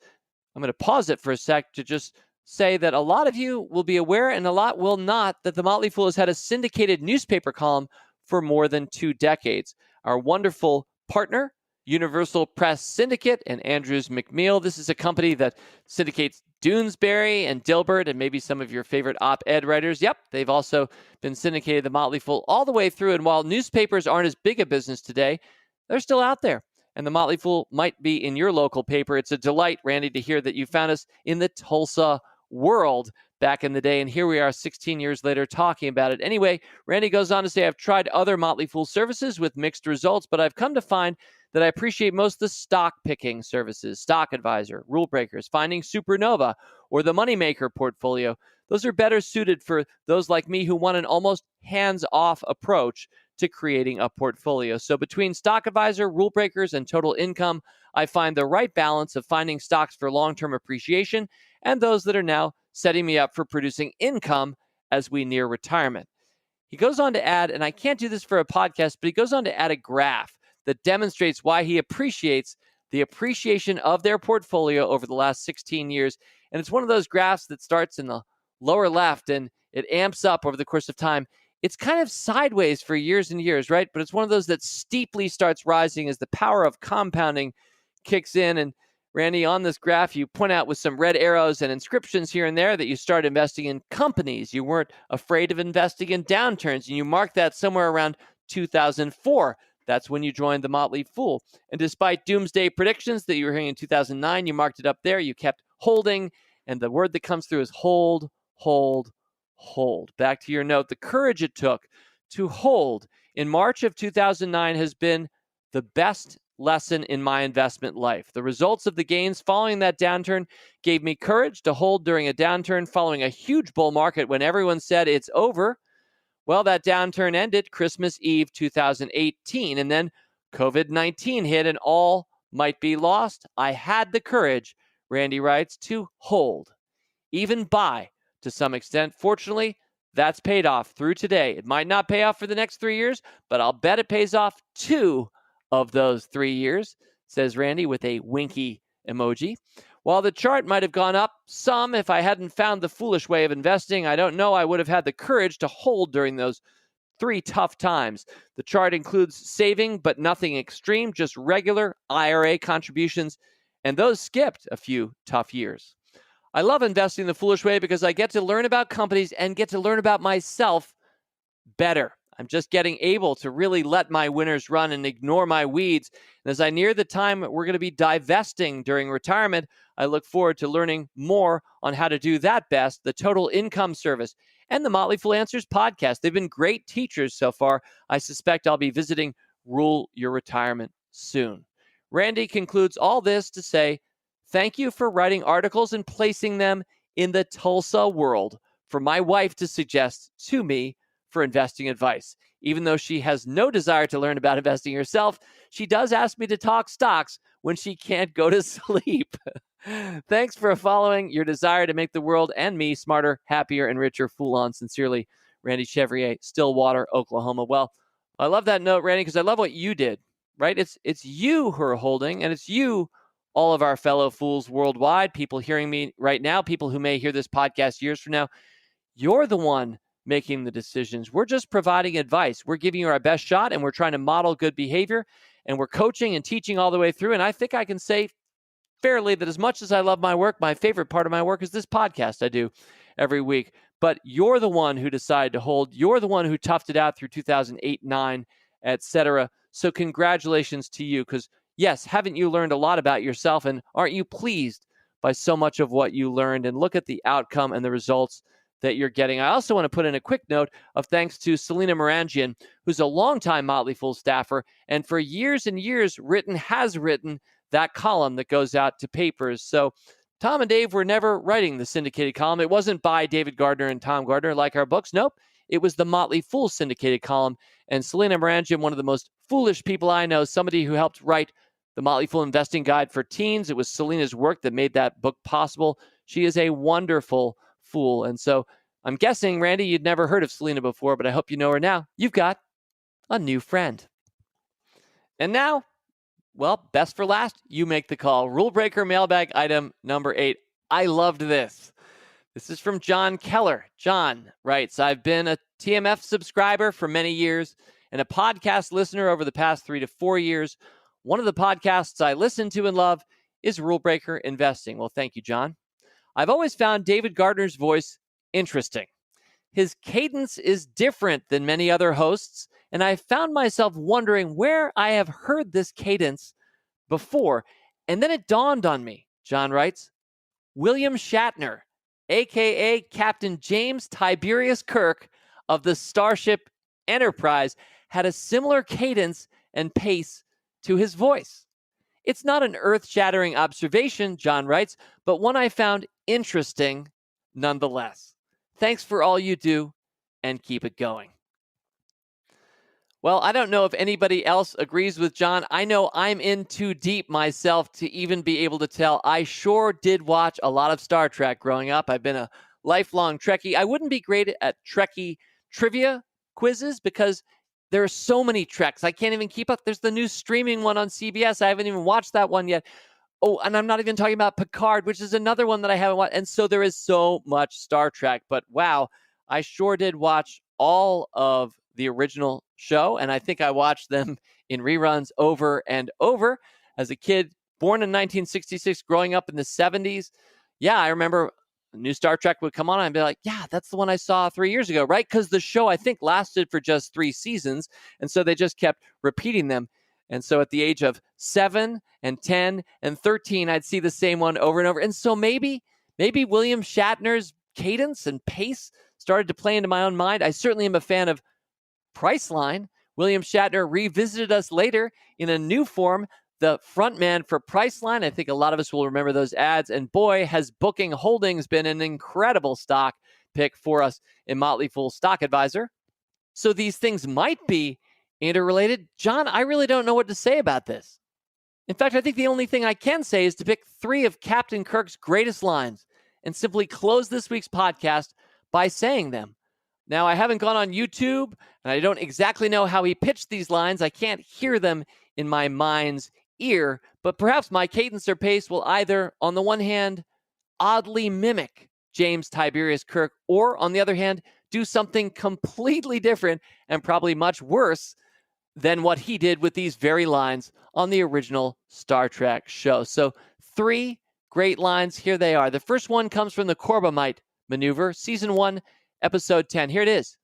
I'm going to pause it for a sec to just say that a lot of you will be aware and a lot will not that the Motley Fool has had a syndicated newspaper column for more than 2 decades. Our wonderful partner, Universal Press Syndicate and Andrews McMeel. This is a company that syndicates Doonesbury and Dilbert and maybe some of your favorite op-ed writers. Yep, they've also been syndicated the Motley Fool all the way through. And while newspapers aren't as big a business today, they're still out there. And the Motley Fool might be in your local paper. It's a delight, Randy, to hear that you found us in the Tulsa world back in the day. And here we are 16 years later talking about it. Anyway, Randy goes on to say, I've tried other Motley Fool services with mixed results, but I've come to find that I appreciate most of the stock picking services, Stock Advisor, Rule Breakers, Finding Supernova, or the Moneymaker portfolio. those are better suited for those like me who want an almost hands-off approach to creating a portfolio. So between Stock Advisor, Rule Breakers, and Total Income, I find the right balance of finding stocks for long-term appreciation and those that are now setting me up for producing income as we near retirement. He goes on to add, and I can't do this for a podcast, but he goes on to add a graph that demonstrates why he appreciates the appreciation of their portfolio over the last 16 years. And it's one of those graphs that starts in the lower left and it amps up over the course of time. It's kind of sideways for years and years, right? But it's one of those that steeply starts rising as the power of compounding kicks in. And Randy, on this graph, you point out with some red arrows and inscriptions here and there that you started investing in companies. You weren't afraid of investing in downturns, and you marked that somewhere around 2004. That's when you joined the Motley Fool. And despite doomsday predictions that you were hearing in 2009, you marked it up there. You kept holding, and the word that comes through is hold, hold, hold. Back to your note, the courage it took to hold in March of 2009 has been the best lesson in my investment life. The results of the gains following that downturn gave me courage to hold during a downturn following a huge bull market when everyone said it's over. Well, that downturn ended Christmas Eve 2018, and then COVID-19 hit and all might be lost. I had the courage, Randy writes, to hold, even buy to some extent. Fortunately, that's paid off through today. It might not pay off for the next 3 years, but I'll bet it pays off 2 of those 3 years, says Randy with a winky emoji. While the chart might have gone up some if I hadn't found the foolish way of investing, I don't know I would have had the courage to hold during those 3 tough times. The chart includes saving, but nothing extreme, just regular IRA contributions, and those skipped a few tough years. I love investing the foolish way because I get to learn about companies and get to learn about myself better. I'm just getting able to really let my winners run and ignore my weeds. And as I near the time we're going to be divesting during retirement, I look forward to learning more on how to do that best, the Total Income Service and the Motley Fool Answers podcast. They've been great teachers so far. I suspect I'll be visiting Rule Your Retirement soon. Randy concludes all this to say, thank you for writing articles and placing them in the Tulsa World for my wife to suggest to me for investing advice. Even though she has no desire to learn about investing herself, she does ask me to talk stocks when she can't go to sleep. Thanks for following your desire to make the world and me smarter, happier, and richer. Fool on. Sincerely, Randy Chevrier, Stillwater, Oklahoma. Well, I love that note, Randy, because I love what you did, right? It's you who are holding, and it's you, all of our fellow fools worldwide, people hearing me right now, people who may hear this podcast years from now. You're the one making the decisions. We're just providing advice. We're giving you our best shot, and we're trying to model good behavior, and we're coaching and teaching all the way through. And I think I can say fairly that as much as I love my work, my favorite part of my work is this podcast I do every week. But you're the one who decided to hold. You're the one who toughed it out through 2008, 9, etc. So congratulations to you, because yes, haven't you learned a lot about yourself, and aren't you pleased by so much of what you learned? And look at the outcome and the results that you're getting. I also want to put in a quick note of thanks to Selena Morangian, who's a longtime Motley Fool staffer, and for years and years has written that column that goes out to papers. So Tom and Dave were never writing the syndicated column. It wasn't by David Gardner and Tom Gardner like our books. Nope. It was the Motley Fool syndicated column. And Selena Morangian, one of the most foolish people I know, somebody who helped write the Motley Fool Investing Guide for Teens. It was Selena's work that made that book possible. She is a wonderful fool. And so I'm guessing, Randy, you'd never heard of Selena before, but I hope you know her now. You've got a new friend. And now, well, best for last, you make the call. Rule breaker mailbag item number 8. I loved this. This is from John Keller. John writes, I've been a TMF subscriber for many years and a podcast listener over the past 3 to 4 years. One of the podcasts I listen to and love is Rule Breaker Investing. Well, thank you, John. I've always found David Gardner's voice interesting. His cadence is different than many other hosts, and I found myself wondering where I have heard this cadence before. And then it dawned on me, John writes, William Shatner, a.k.a. Captain James Tiberius Kirk of the Starship Enterprise, had a similar cadence and pace to his voice. It's not an earth-shattering observation, John writes, but one I found interesting nonetheless. Thanks for all you do, and keep it going. Well, I don't know if anybody else agrees with John. I know I'm in too deep myself to even be able to tell. I sure did watch a lot of Star Trek growing up. I've been a lifelong Trekkie. I wouldn't be great at Trekkie trivia quizzes because there are so many Treks. I can't even keep up. There's the new streaming one on CBS. I haven't even watched that one yet. Oh, and I'm not even talking about Picard, which is another one that I haven't watched. And so there is so much Star Trek. But wow, I sure did watch all of the original show, and I think I watched them in reruns over and over as a kid born in 1966, growing up in the 70s. Yeah, I remember new Star Trek would come on and I'd be like, yeah, that's the one I saw 3 years ago, right? Because the show, I think, lasted for just 3 seasons, and so they just kept repeating them. And so at the age of 7 and 10 and 13, I'd see the same one over and over. And so maybe William Shatner's cadence and pace started to play into my own mind. I certainly am a fan of Priceline. William Shatner revisited us later in a new form, the frontman for Priceline. I think a lot of us will remember those ads. And boy, has Booking Holdings been an incredible stock pick for us in Motley Fool Stock Advisor. So these things might be interrelated. John, I really don't know what to say about this. In fact, I think the only thing I can say is to pick 3 of Captain Kirk's greatest lines and simply close this week's podcast by saying them. Now, I haven't gone on YouTube, and I don't exactly know how he pitched these lines. I can't hear them in my mind's ear, but perhaps my cadence or pace will either, on the one hand, oddly mimic James Tiberius Kirk, or on the other hand, do something completely different and probably much worse than what he did with these very lines on the original Star Trek show. So 3 great lines. Here they are. The first one comes from the Corbomite maneuver, season 1, episode 10. Here it is.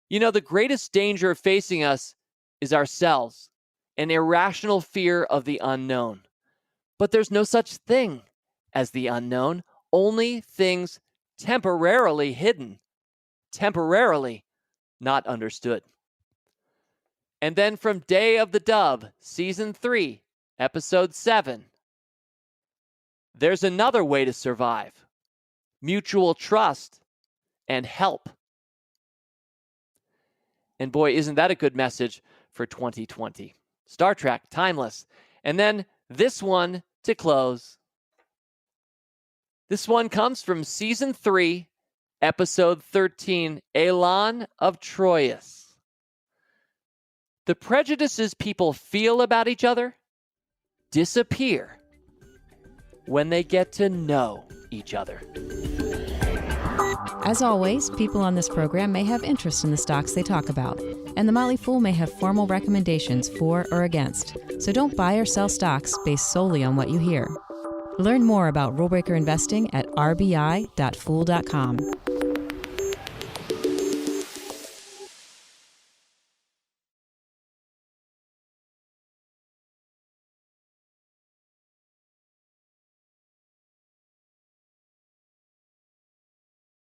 You know, the greatest danger facing us is ourselves, an irrational fear of the unknown. But there's no such thing as the unknown, only things temporarily hidden, temporarily not understood. And then from Day of the Dove, season 3, episode 7, there's another way to survive: mutual trust and help. And boy, isn't that a good message for 2020. Star Trek, timeless. And then this one to close. This one comes from season 3, episode 13, Elan of Troyes. The prejudices people feel about each other disappear when they get to know each other. As always, people on this program may have interest in the stocks they talk about, and the Motley Fool may have formal recommendations for or against. So don't buy or sell stocks based solely on what you hear. Learn more about rule breaker investing at rbi.fool.com.